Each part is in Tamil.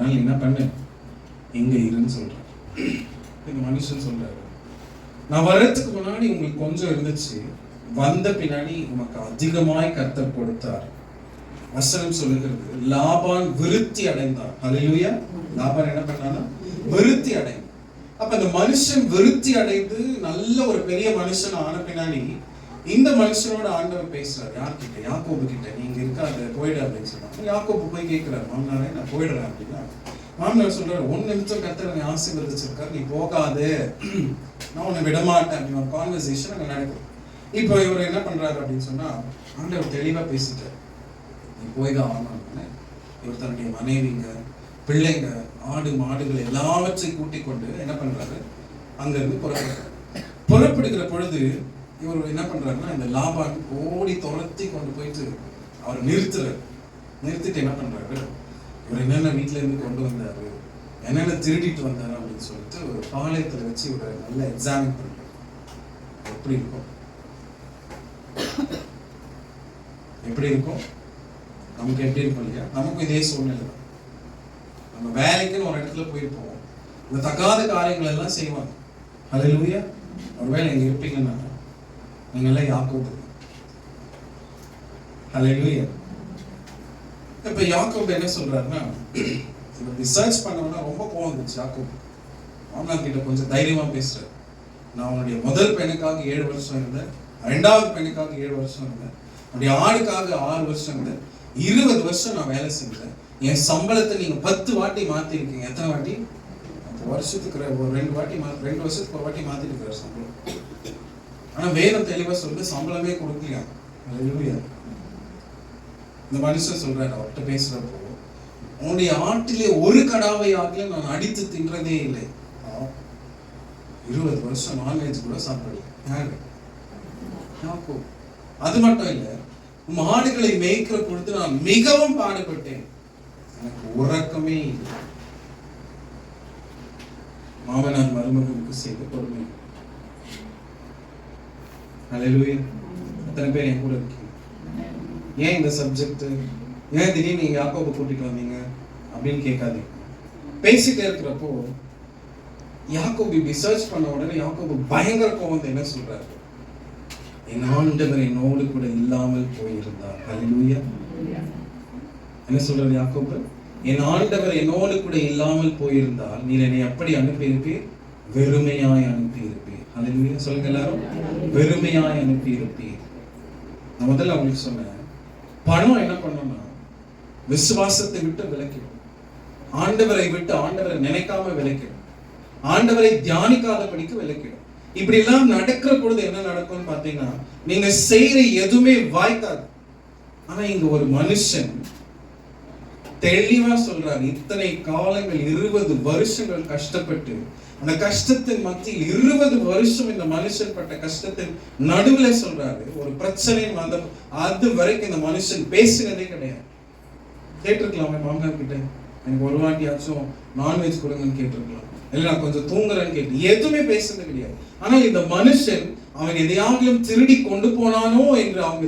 அதனால என்ன பண்ணு, இங்க இருன்னு சொல்றாரு. இந்த மனுஷன் சொல்றாரு, நான் வர்றதுக்கு முன்னாடி உங்களுக்கு கொஞ்சம் இருந்துச்சு, வந்த பின்னாடி உனக்கு அதிகமாய் கர்த்தர் கொடுத்தார். வசனம் சொல்லுகிறது, லாபான் விருத்தி அடைந்தார். ஹல்லேலூயா. லாபான் என்ன பண்ணானா? விருத்தி அடைந்தார். அப்ப இந்த மனுஷன் விருத்தி அடைந்து நல்ல ஒரு பெரிய மனுஷன் ஆன பின்னாடி இந்த மனுஷனோட ஆண்டவர் பேசுறாரு. யார்கிட்ட? யாக்கோபு கிட்ட. நீங்க இருக்காது, போயிடு அப்படின்னு சொன்னாங்க. யாக்கோபு போய் கேட்கிறாரு, மாமனாரே நான் போயிடுறேன் அப்படின்னா. மாமனார் சொல்றாரு, 1 நிமிஷம் கர்த்தர் என்னை ஆசீர்வதிச்சிருக்காரு, நீ போகாதே, நான் உன்னை விடமாட்டேன் அப்படின்னு ஒரு கான்வர்சேஷன் அங்க நடக்கும். இப்போ இவர் என்ன பண்றாரு அப்படின்னு சொன்னா, ஆண்டவர் தெளிவா பேசிட்டார், நீ போய்தான் ஆகணும்னு. இவர் தன்னுடைய மனைவிங்க, பிள்ளைங்க, ஆடு மாடுகள் எல்லாவற்றையும் கூட்டிக் கொண்டு என்ன பண்றாரு, அங்கிருந்து புறப்படுகிற பொழுது இவர் என்ன பண்றாருன்னா, இந்த லாபான் ஓடி துரத்தி கொண்டு போயிட்டு அவர் நிறுத்திட்டு என்ன பண்றாரு, இவர் என்னென்ன வீட்டுல இருந்து கொண்டு வந்தாரு, என்னென்ன திருடிட்டு வந்தாரு அப்படின்னு சொல்லிட்டு ஒரு பாளையத்துல வச்சு இவரை நல்லா எக்ஸாமின் பண்றாரு. எப்படி இருக்கும்? எப்படி இருக்கும்? நமக்கு எப்படி இருக்கும் இல்லையா? நமக்கும் இதே சூழ்நிலை தான். நம்ம வேலைக்குன்னு ஒரு இடத்துல போயிருப்போம், இந்த தகாத காரியங்கள் எல்லாம் செய்வாங்க. ஹல்லேலூயா. ஒருவேளை இங்க இருப்பீங்கன்னா நீங்க எல்லாம் யாக்கோபு. ஹல்லேலூயா. இப்ப யாக்கோபு என்ன சொல்றாருன்னா, ரிசர்ச் பண்ணவனா ரொம்ப கோவம் வந்துச்சு யாக்கோபு. மாமனார் கிட்ட கொஞ்சம் தைரியமா பேசுறாரு. நான் உன்னுடைய முதல் பெண்ணுக்காக 7 வருஷம் இருந்தேன், 2வது பெண்ணுக்காக 7 வருஷம் இருந்தேன், அப்படி ஆளுக்காக 6 வருஷம் இருந்தேன், 20 வருஷம் நான் வேலை செஞ்சேன். என் சம்பளத்தை நீங்க 10 வாட்டி மாத்தி இருக்கீங்க. எத்தனை வாட்டி? வருஷத்துக்கு ஒரு 2 வாட்டி 2 வருஷத்துக்கு ஒரு வாட்டி மாத்தி இருக்கிற சம்பளம். ஆனா வேதம் தெளிவா சொல்லுது, சம்பளமே கொடுக்கலையா. ஹல்லேலூயா. இந்த மனுஷன் சொல்றாரு அவர்கிட்ட பேசுறப்போ, உன்னுடைய ஆட்டிலே ஒரு கடாவை ஆட்டில நான் அடித்து தின்றதே இல்லை. 20 வருஷம் நான்வெஜ் கூட சாப்பிடல. அது மட்டும் இல்ல, மாடுகளை மேய்க்கிற பொழுது நான் மிகவும் பாடுபட்டேன், எனக்கு உறக்கமே இல்லை. மாமனார் மருமகனுக்கு செய்த கொடுமை. ஹல்லேலூயா. எத்தனை பேர் என் கூட இருக்கீங்க? ஏன் இந்த சப்ஜெக்ட், ஏன் திடீர்னு நீங்க யாக்கோபை கூட்டிட்டு வந்தீங்க அப்படின்னு கேட்காதீங்க. பேசிட்டே இருக்கிறப்போ யாக்கோபு ரிசர்ச் பண்ண உடனே யாக்கோபு பயங்கர கோவம் என்ன சொல்றாரு, என் ஆண்டவர் என்னோடு கூட இல்லாமல் போயிருந்தார். ஹல்லேலூயா. என்ன சொல்றாரு யாக்கோபு? என் ஆண்டவர் என்னோடு கூட இல்லாமல் போயிருந்தால் நீர் என்னை எப்படி அனுப்பியிருப்பீர்? வெறுமையாய் அனுப்பியிருப்பீர். ஹல்லேலூயா. சொல்லுங்க எல்லாரும், வெறுமையாய் அனுப்பியிருப்பீர். நான் முதல்ல அவங்களுக்கு சொன்னேன், பணம் என்ன பண்ணணும்னா விசுவாசத்தை விட்டு விலக்கிடும், ஆண்டவரை விட்டு ஆண்டவரை நினைக்காம விலக்கிடும், ஆண்டவரை தியானிக்காதபடிக்கு விலக்கிடும். இப்படி எல்லாம் நடக்கிற பொழுது என்ன நடக்கும்னு பாத்தீங்கன்னா, நீங்க செய்யற எதுவுமே வாய்க்காது. ஆனா இங்க ஒரு மனுஷன் தெளிவா சொல்றாரு, இத்தனை காலங்கள் 20 வருஷங்கள் கஷ்டப்பட்டு, அந்த கஷ்டத்தின் மத்தியில் 20 வருஷம் இந்த மனுஷன் பட்ட கஷ்டத்தின் நடுவுல சொல்றாரு, ஒரு பிரச்சனை வந்த அது வரைக்கும் இந்த மனுஷன் பேசுனதே கிடையாது. கேட்டிருக்கலாமே மாமனார் கிட்ட, எனக்கு ஒரு வாட்டியாச்சும் நான்வெஜ் கொடுங்கன்னு கேட்டிருக்கலாம், இல்ல நான் கொஞ்சம் தூங்குறேன்னு கேட்டு, எதுவுமே பேசுறது கிடையாது. ஆனால் இந்த மனுஷன் அவன் எதையாவது திருடி கொண்டு போனானோ என்று அவங்க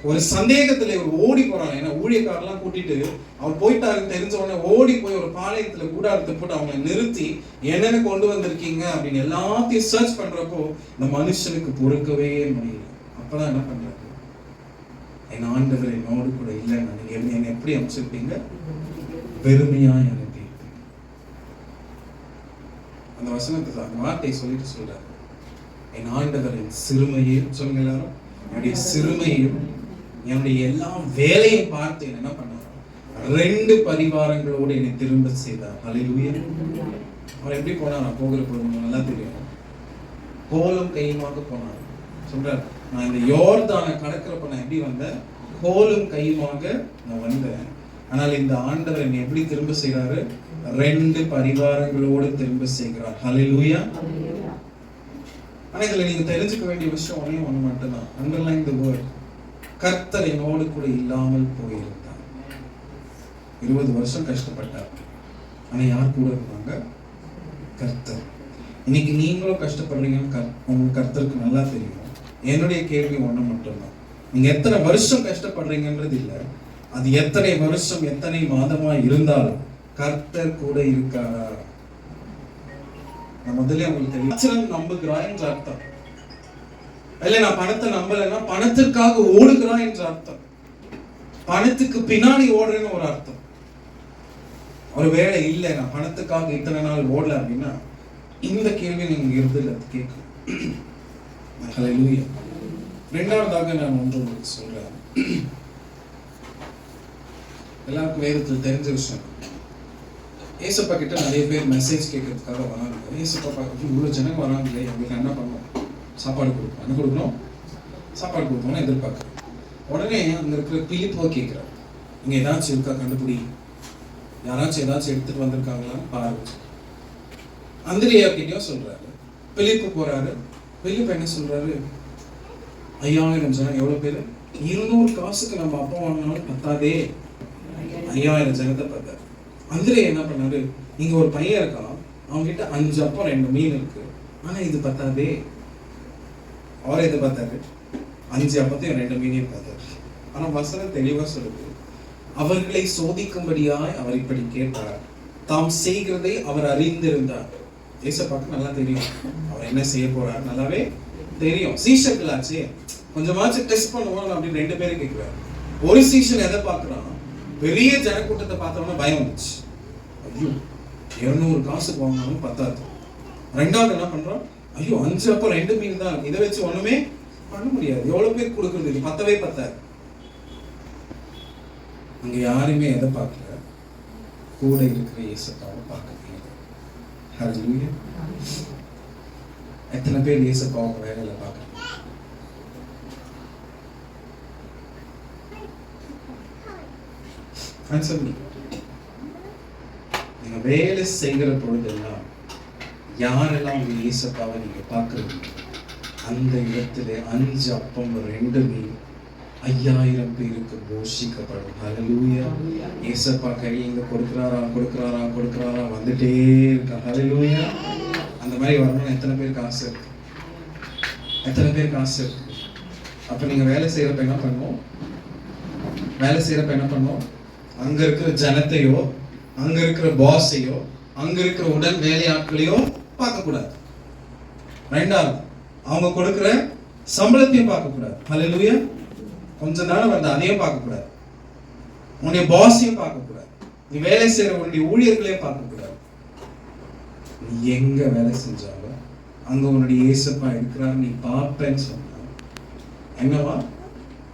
ஒரு சந்தேகத்துல ஒரு ஓடி போறாங்க. ஏன்னா ஊழியக்காரெல்லாம் கூட்டிட்டு அவர் போயிட்டாருன்னு தெரிஞ்ச உடனே ஓடி போய் ஒரு பாளையத்துல கூடாரத்தை போட்டு அவங்க நிறுத்தி என்னென்ன கொண்டு வந்திருக்கீங்க அப்படின்னு எல்லாத்தையும் சர்ச் பண்றப்போ இந்த மனுஷனுக்கு பொறுக்கவே முடியல. அப்பதான் என்ன பண்றாரு, என் ஆண்டவர் என்னோடு கூட இல்லை, நீங்க என்ன எப்படி அமைச்சிருப்பீங்க? வெறுமையாய் அனுப்பியிருப்பீங்க. அந்த வசனத்தை அந்த வார்த்தையை சொல்லிட்டு சொல்றாரு, என் ஆண்டவரின் சிறுமையும், சொல்லுங்க எல்லாரும், என்னுடைய சிறுமையும் என்னுடைய எல்லா வேலையும் பார்த்து என்ன பண்ணார், 2 பரிவாரங்களோடு என்னை திரும்ப செய்தார். ஹல்லேலூயா. அவர் எப்படி போனார்? போகிற பொழுது நல்லா தெரியும், கோலும் கையுமாக போனார். சொல்றார், நான் இந்த யோர்தானை கடக்கிறப்ப நான் எப்படி வந்தேன்? கோலும் கையுமாக நான் வந்தேன். ஆனால் இந்த ஆண்டவர் என்னை எப்படி திரும்ப செய்யறாரு? 2 பரிவாரங்களோடு திரும்ப செய்கிறார். ஹல்லேலூயா. ஆனா இதுல நீங்க தெரிஞ்சுக்க வேண்டிய விஷயம் ஒண்ணு மட்டும்தான். அண்டர்லைன் தி வேர்ட், கர்த்தர் என்னோடு கூட இல்லாமல் போயிருந்தார். 20 வருஷம் கஷ்டப்பட்டார், ஆனா யார் கூட இருந்தாங்க? கர்த்தர். இன்னைக்கு நீங்களும் கஷ்டப்படுறீங்கன்னு உங்க கர்த்தருக்கு நல்லா தெரியும். என்னுடைய கேள்வி ஒண்ணு மட்டும்தான், நீங்க எத்தனை வருஷம் கஷ்டப்படுறீங்கன்றது இல்லை, அது எத்தனை வருஷம் எத்தனை மாதமா இருந்தாலும் கர்த்தர் கூட இருக்காரா? நான் முதல்ல உங்களுக்கு தெரியும், நம்புகிறாய் என்ற அர்த்தம் இல்ல. நான் பணத்தை நம்பலைன்னா பணத்திற்காக ஓடுகிறான் என்ற அர்த்தம். பணத்துக்கு பின்னாடி ஓடுறேன்னு ஒரு அர்த்தம். ஒரு வேலை இல்லை, நான் பணத்துக்காக இத்தனை நாள் ஓடல அப்படின்னா இந்த கேள்வி நீங்க இருந்ததுல கேட்கணும். இரண்டாவதாக நான் ஒன்று உங்களுக்கு சொல்றேன். எல்லாருக்கும் வேதத்தில் தெரிஞ்ச விஷயம், ஏசப்பா கிட்ட நிறைய பேர் மெசேஜ் கேட்கறதுக்காக வராங்க. ஏசப்பா இவ்வளவு ஜனங்க வராங்களே, அவங்களுக்கு என்ன பண்ணணும்? சாப்பாடு கொடுக்கணும். என்ன கொடுக்கணும்? சாப்பாடு கொடுக்கணும்னு எதிர்பார்க்குறேன். உடனே அங்க இருக்கிற பிலிப்போ கேட்கிறார், இங்க ஏதாச்சும் இருக்கா கண்டுபிடி, யாராச்சும் ஏதாச்சும் எடுத்துட்டு வந்திருக்காங்களான்னு பாருங்க. அந்திரியா கிட்டயும் சொல்றாரு. பிலிப்பு போறாரு. பிலிப்பு என்ன சொல்றாரு? 5000 ஜனம். எவ்வளவு பேரு? 200 காசுக்கு நம்ம அப்பா வாங்கினாலும் பத்தாதே. 5000 ஜனத்தை பார்த்தாரு. அந்திரியா என்ன பண்ணாரு? இங்க ஒரு பையன் இருக்கான், அவங்க கிட்ட 5 அப்பம் 2 மீன் இருக்கு, ஆனா இது பத்தாதே. அவரை எதை பார்த்தாரு? 5 அப்பத்தையும் 2 மீனையும் பார்த்தாரு. ஆனா வசனம் தெளிவா சொல்லுது, அவர்களை சோதிக்கும்படியாய் அவர் இப்படி கேட்டார், தாம் செய்கிறதை அவர் அறிந்திருந்தார். ஏசப்பாக்கு நல்லா தெரியும் அவர் என்ன செய்ய போறார், நல்லாவே தெரியும். சீஷர்களாச்சு, கொஞ்சமாச்சும் டெஸ்ட் பண்ணுவோம் அப்படின்னு 2 பேரும் கேட்கிறாரு. ஒரு சீஷன் எதை பார்க்கறான்? பெரிய ஜனக்கூட்டத்தை பார்த்தோம்னா பயம் வந்துச்சு. ஐயோ 200 காசுக்கு வாங்கினாலும் பத்தாது. ரெண்டாவது என்ன பண்றான்? ஐயோ 5 அப்பம் 2 மீன் தான், இதை வச்சு ஒண்ணுமே பண்ண முடியாது, எவ்வளவு பேர் கொடுக்கறது, இது பத்தவே பத்தாது. அங்க யாருமே எதை பார்க்கல? கூட இருக்கிற இயேசுவை பார்க்க. ஹல்லேலூயா. எத்தனை பேர் இயேசுவை வேலையில பார்க்க? நீங்க வேலை செய்கிற பொழுதெல்லாம் யாரெல்லாம் உங்க இயேசுவை நீங்க பார்க்கறது, அந்த இடத்துல 5 அப்பம் 2 மீன் 5000 பேருக்கு போஷிக்கப்படும். ஹல்லேலூயா. இயேசுப்பா கை இங்க கொடுக்கறாரா வந்துட்டே இருக்கா. ஹல்லேலூயா. அந்த மாதிரி வரணும்னு எத்தனை பேருக்கு ஆசை இருக்கு? எத்தனை பேருக்கு ஆசை இருக்கு? அப்ப நீங்க வேலை செய்யறப்ப என்ன பண்ணுவோம்? அங்க இருக்கிற ஜனத்தையோ, அங்க இருக்கிற பாஸையோ, அங்க இருக்கிற உடன் வேலையாட்களையோ பார்க்க கூடாது. ரெண்டாவது, அவங்க கொடுக்கிற சம்பளத்தையும் பார்க்க கூடாது. ஹல்லேலூயா. கொஞ்ச நாள் வந்து அதையும் பார்க்க கூடாது. உன்னுடைய பாஸையும் பார்க்க கூடாது. நீ வேலை செய்யற உன்னுடைய ஊழியர்களையும் பார்க்க கூடாது. நீ எங்க வேலை செஞ்சாலும் அங்க உன்னுடைய இயேசுப்பா இருக்கிறார் நீ பார்ப்பேன்னு சொன்னா என்னவா?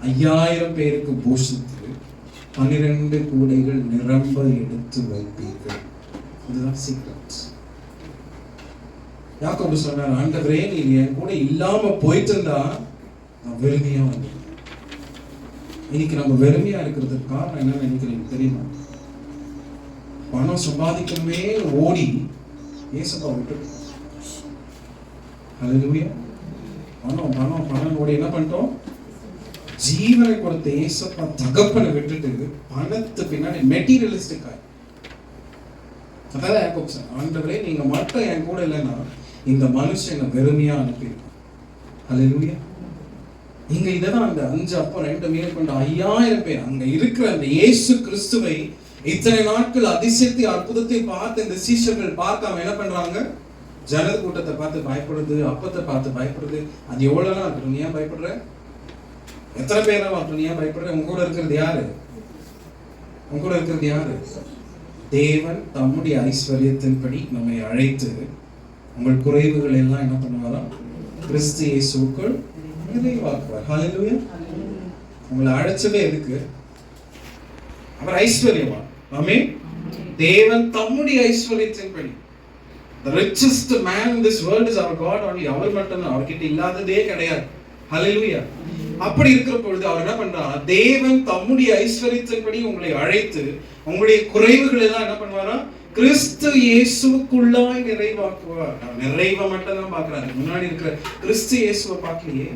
5000 பேருக்கு போஷித்து 12 கூடைகள் நிரம்ப எடுத்து வைப்பீர்கள். இதுதான் சீக்ரெட். யாக்கோபு சொன்னார், ஆண்டவரே நீ என் கூட இல்லாம போயிட்டு இருந்தா நான் வெறுமையா வந்தேன். இன்னைக்கு நம்ம வெறுமையா இருக்கிறதுக்கு காரணம் என்ன நினைக்கிறீங்க தெரியுமா? பணம் சம்பாதிக்கணுமே ஓடி இயேசுப்பா விட்டு. ஹல்லேலூயா. பணம் ஓடி என்ன பண்ணிட்டோம்? ஜீவனை கொடுத்த இயேசுப்பா தகப்பனை விட்டுட்டு பணத்து பின்னாடி மெட்டீரியலிஸ்டிக் ஆகி. அதான் யாக்கோபு சொன்னார், ஆண்டவரே நீங்க மட்டும் என் கூட இல்லைன்னா இந்த மனுஷனை வெறுமையா அனுப்பியிருக்கோம். ஹல்லேலூயா. இங்க இதான் அந்த 5 அப்பம் 2 மீன் கொண்ட 5000 பேர் அங்க இருக்கிற அந்த இயேசு கிறிஸ்துவை இத்தனை நாட்கள் அதிசயத்தை அற்புதத்தை பார்த்து இந்த சீஷர்கள் பார்க்காம என்ன பண்றாங்க? ஜனத கூட்டத்தை பார்த்து பயப்படுது, அப்பத்தை பார்த்து பயப்படுது. அது எவ்வளவுலாம் இருக்கட்டும், நீ ஏன் பயப்படுற? எத்தனை பேரா இருக்கட்டும், நீ ஏன் பயப்படுற? உங்க கூட இருக்கிறது யாரு? தேவன் தம்முடைய ஐஸ்வர்யத்தின்படி நம்மை அழைத்து உங்கள் குறைவுகள் எல்லாம் என்ன பண்ணுவாரா? கிறிஸ்து இயேசுவுக்குள் நிறைவாக்குவார். ஹல்லேலூயா. உங்களை அழைச்சதே எதுக்கு? அவர் ஐஸ்வர்யவான். ஆமென். தேவன் தம்முடைய ஐஸ்வர்யத்தின்படி. The richest man in this world is our God only. அவர் மட்டும்தான், அவர்கிட்ட இல்லாததே கிடையாது. ஹல்லேலூயா. அப்படி இருக்கிற பொழுது அவர் என்ன பண்றார்? தேவன் தம்முடைய ஐஸ்வர்யத்தின்படி உங்களை அழைத்து உங்களுடைய குறைவுகள் எல்லாம் என்ன பண்ணுவாரா? கிறிஸ்து இயேசுவுக்குள்ளாய் நிறைவாக்குவார். நிறைவை மட்டும் தான் பார்க்கிறாரு, முன்னாடி இருக்கிற கிறிஸ்து இயேசுவை பார்க்கலையே.